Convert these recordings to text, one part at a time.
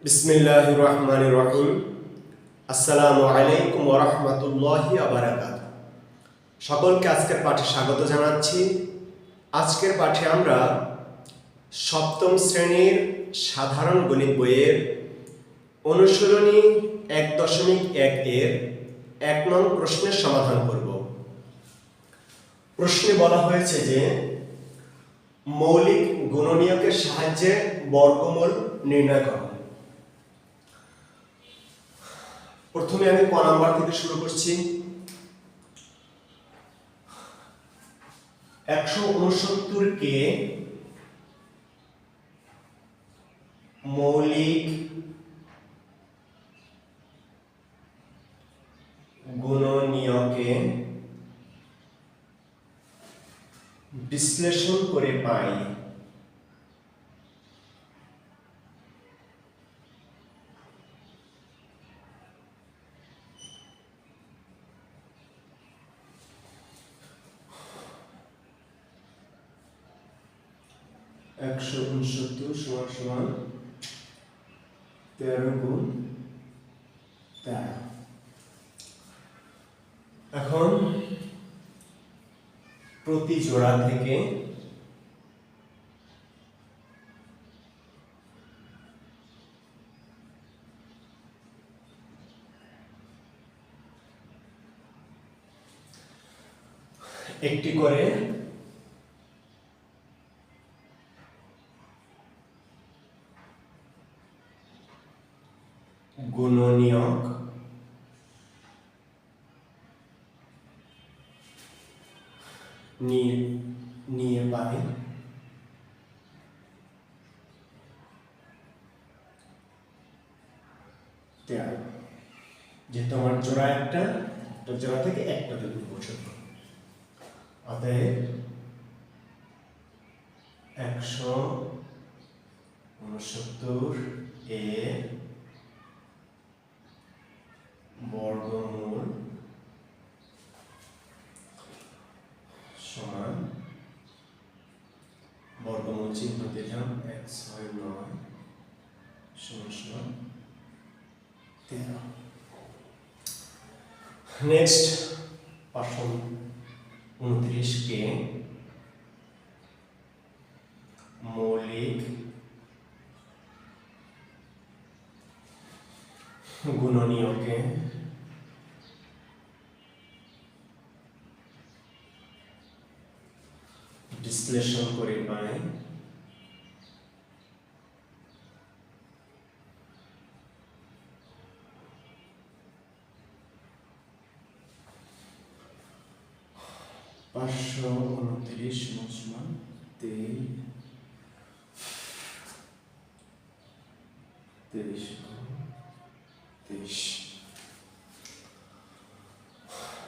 বিসমিল্লাহির রহমানির রহিম। আসসালামু আলাইকুম ওয়া রাহমাতুল্লাহি ওয়া বারাকাতুহু। সকলকে আজকের পাঠে স্বাগত জানাচ্ছি। আজকের পাঠে আমরা সপ্তম শ্রেণীর সাধারণ গণিত বইয়ের অনুশীলনী 1.1 এর 1 নং প্রশ্নের সমাধান করব। প্রশ্নে বলা হয়েছে যে মৌলিক গুণনীয়কের সাহায্যে বর্গমূল নির্ণয় করো। প্রথমে আমি ক নাম্বার থেকে শুরু করছি। 169 কে মৌলিক গুণনীয়কে বিশ্লেষণ করে পাই একশো 69 = 13 গুণ 13। এখন প্রতি জোড়া থেকে একটি করে গুণনীয়ক নিয়ে পাই যেহেতু আমার জোড়া একটা জোড়া থেকে একটা দুটো পর্যন্ত, অতএব 169 এর বর্গমূল সমান বর্গমূল চিহ্ন দিলাম 169 = 13। নেক্সট 529 কে মৌলিক গুণনীয়কে বিশ্লেষণ করে পাই 529 = 23।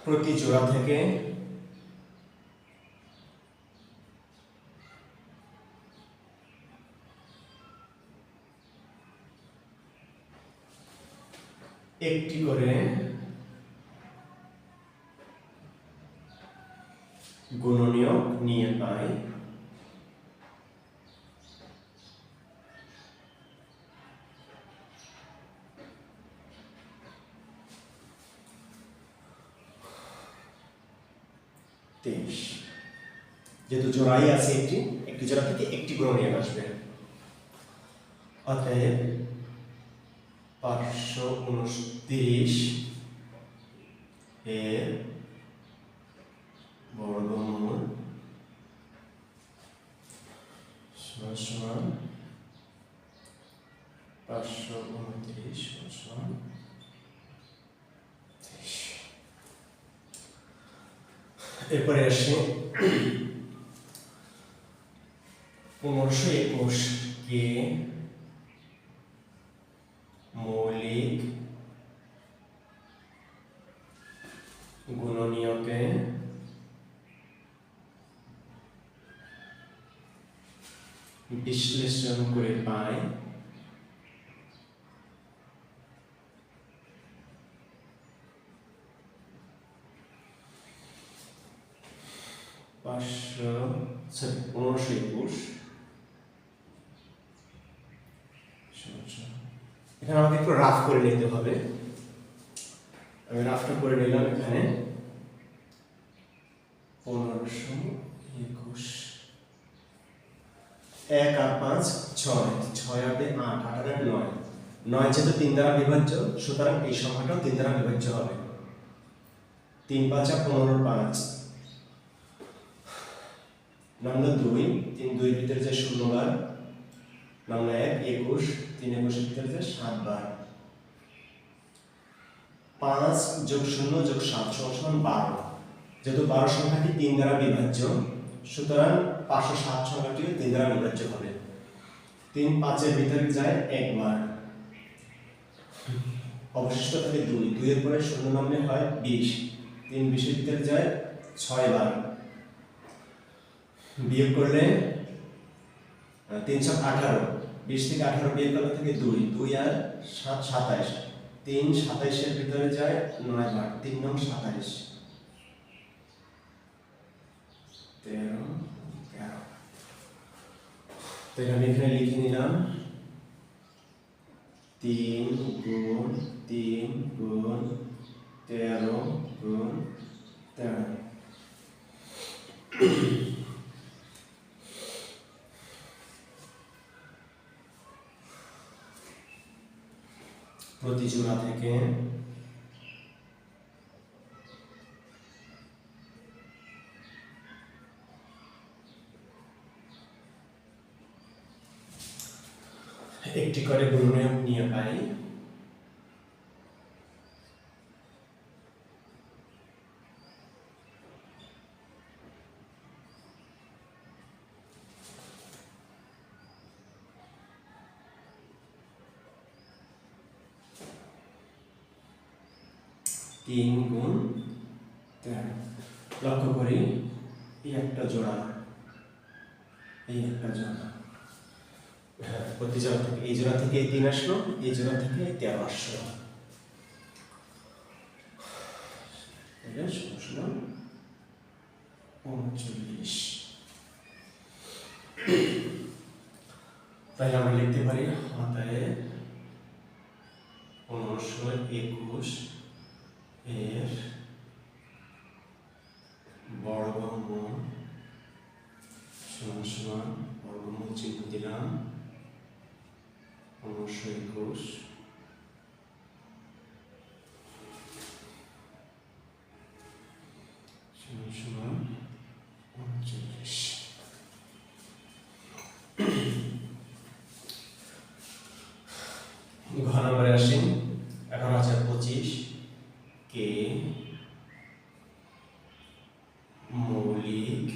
প্রতি জোড়া থেকে একটি করে গুণনীয়ক নিয়ে পাই 23। যেহেতু জোড়াই আছে একটি জোড়া থেকে একটি গুণনীয়ক আসবে, অতএব 529 এর বর্গমূল সমান 529 = 23। এরপরে আসে 1521 কে মৌলিক গুণনীয়কে বিশ্লেষণ করে পাই 1521 = এখানে আমাকে একটু রাফ করে নিতে হবে। আমি রাফটা করে নিলাম। এখানে 1521, 1 আর 5 6, 6 আর 2 8, 8 আর 9, 9 যেহেতু 3 দ্বারা বিভাজ্য, সুতরাং এই সংখ্যাটাও 3 দ্বারা বিভাজ্য হবে। 3 5 15 5, নামলো 2, 3 2 ভিতরে যে 0 বার, নামলো 1 21, 3 21 ভিতরে যে 7 বার, 5 যোগ 0 যোগ 7 সমান 12। যেহেতু 12 সংখ্যাটি 3 দ্বারা বিভাজ্য, সুতরাং 507 সংখ্যাটিও 3 দ্বারা বিভাজ্য হবে। 3 5 এর ভিতরে যায় 1 বার, অবশিষ্ট থাকে 2, 2 এর পরে 0 নামলে হয় 20, 3 20 এর ভিতরে যায় 6 বার, বিয়োগ করলে 3 7 18, 20 থেকে 18 বিয়োগ করলে থাকে 2, 2 আর 7 27, 3 27 এর ভিতরে যায় 9 বার, 3 9 27, 13 13। তো আমি এখানে লিখে নিলাম 3 গুণ 3 গুণ 13 গুণ 13। প্রতি জোড়া থেকে একটি করে গুণনীয়ক নিয়ে পাই। তিন গুণ 13। লক্ষ্য করি এই একটা জোড়া, এই একটা জোড়া, প্রতি জোড়া থেকে এই জোড়া থেকে 3 আসলো, এই জোড়া থেকে 13 আসলো। এটা সমান 39। তাই আমরা লিখতে পারি অতএব 1521 এর বর্গমূল সমান বর্গমূল চিহ্ন দিলাম 1521 সমান 39। ঘ নম্বরে আসি। এখন আছে 25 কে মৌলিক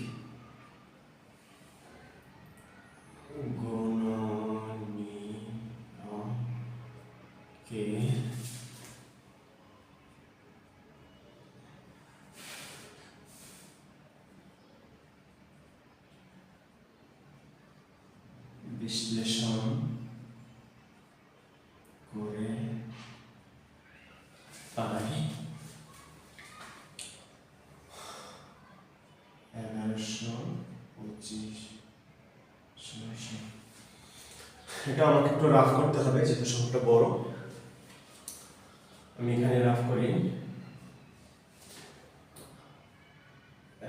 গুণনীয়কে বিশ্লেষণ করে পাই 1125। এটা আমাকে একটু রাফ করতে হবে যেহেতু সংখ্যাটা বড়। আমি এখানে রাফ করি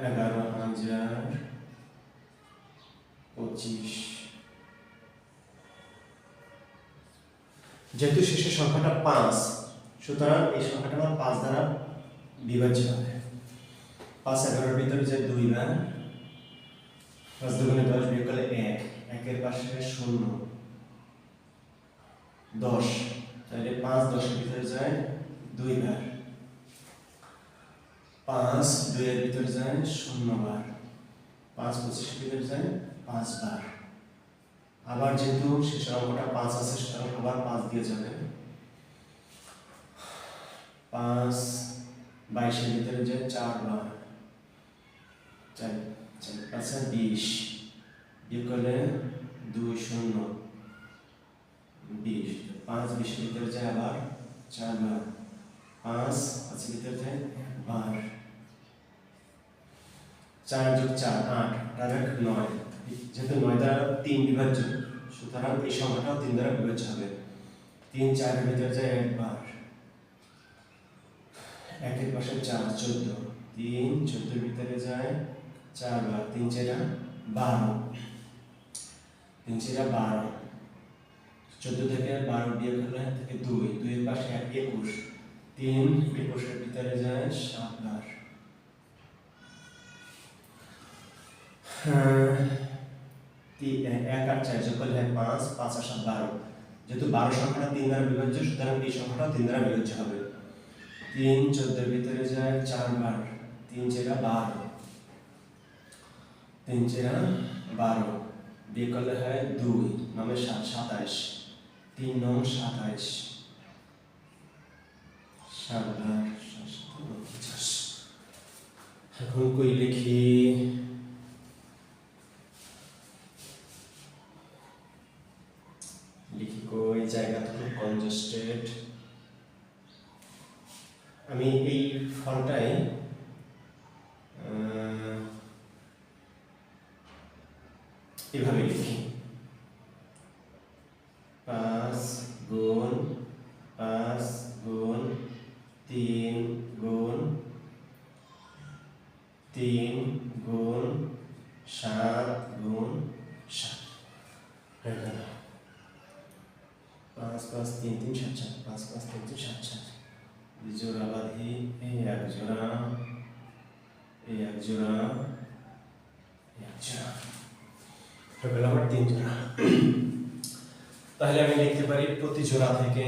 11,025। যেহেতু শেষের সংখ্যাটা 5, সুতরাং এই সংখ্যাটা আমার 5 দ্বারা বিভাজ্য হবে। 5 11 এর ভিতরে যে 2 বার, 5 দুগুণে 10 বিয়োগ করলে 1, 1 এর পাশে 0 10, তাহলে 5 10 এর ভিতরে যায় 2 বার, 5 2 এর ভিতরে যায় 0 বার, 5 25 এর ভিতরে যায় 5 বার। আবার যেহেতু শেষের অঙ্কটা 5 আছে, সুতরাং আবার 5 দিয়ে যাবে। 5 22 এর ভিতরে যায় 4 বার, 4 5 20, বিয়োগ করলে 2 0 20, 5 20 এর ভিতরে যায় আবার 4 বার, 5 5 এর ভিতরে যায় বার, 4 যোগ 4 8, 8 9। যেহেতু 9 দ্বারা 3 বিভাজ্য, সুতরাং এই সংখ্যাটাও 3 দ্বারা বিভাজ্য হবে। 3 4 এর ভিতরে যায় একবার, একের পাশে 4 14, 3 14 ভিতরে যায় 4 বার, 3 4 12, 3 4 12, 14 থেকে 12 বিয়োগ করলে থাকে 2, 2 এর পাশে 21, 3 21 এর ভিতরে যায় 7 বার। এক আর 4 যোগ করলে 5, 5 আর 7 12, যেহেতু 12 সংখ্যাটা 3 দ্বারা বিভাজ্য সুতরাং এই সংখ্যাটাও 3 দ্বারা বিভাজ্য হবে। 3 14 এর ভিতরে যায় 4 বার, 3 4 12, 3 4 12 বিয়োগ করলে হয় 2, 9 7 27, 3 9 27, 7 বার 50। এখন কই লিখি, কই জায়গাটা খুব কনজেস্টেড। আমি এই ফন্টটাই এভাবে লিখি, 5 গুণ 5 গুণ 3 গুণ 3 গুণ 7 গুণ 7 হয়ে গেল। 5 5 3 3 7 7, 5 5 3 3 7 7, জোড়া বাঁধি, এই এক জোড়া, এই এক জোড়া, এক জোড়া, হয়ে গেল আমার 3 জোড়া। তাহলে আমি লিখতে পারি প্রতি জোড়া থেকে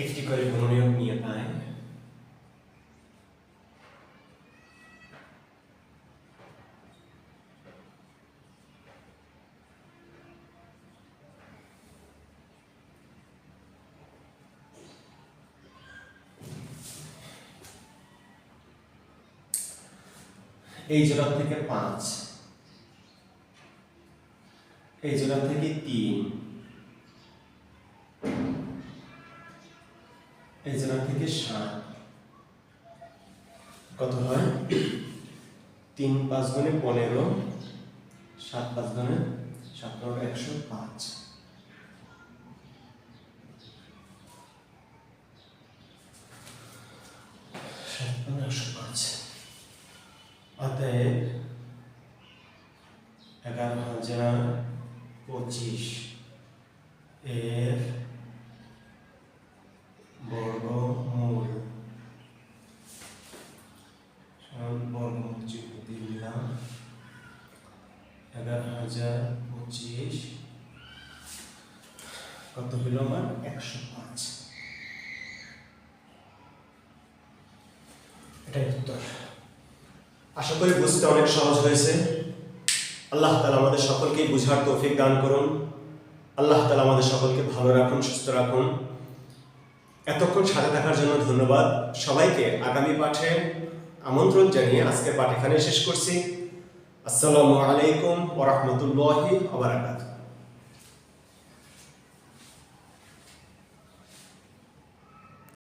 একটি করে গুণনীয়ক নিয়ে পাই। এই জোড়া থেকে 5, এই জোড়া থেকে 3, এই জোড়া থেকে 7, কত হয় 3 5 গুণে 15, 7 5 গুণে 7 105, অতএব 11,025 এর বর্গমূল, বর্গমূল চিহ্ন দিলাম, 11,025 কত হইল আমার 105। এটাই উত্তর। আশা করি বুঝতে অনেক সহজ হয়েছে। আল্লাহ তাআলা আমাদের সকলকে বুঝার তৌফিক দান করুন। আল্লাহ তাআলা আমাদের সকলকে ভালো রাখুন, সুস্থ রাখুন। এতক্ষণ সাথে থাকার জন্য ধন্যবাদ সবাইকে। আগামী পাঠে আমন্ত্রণ জানিয়ে আজকের পাঠ এখানে শেষ করছি। আসসালামু আলাইকুম ওয়া রাহমাতুল্লাহি ওয়া বারাকাতুহু।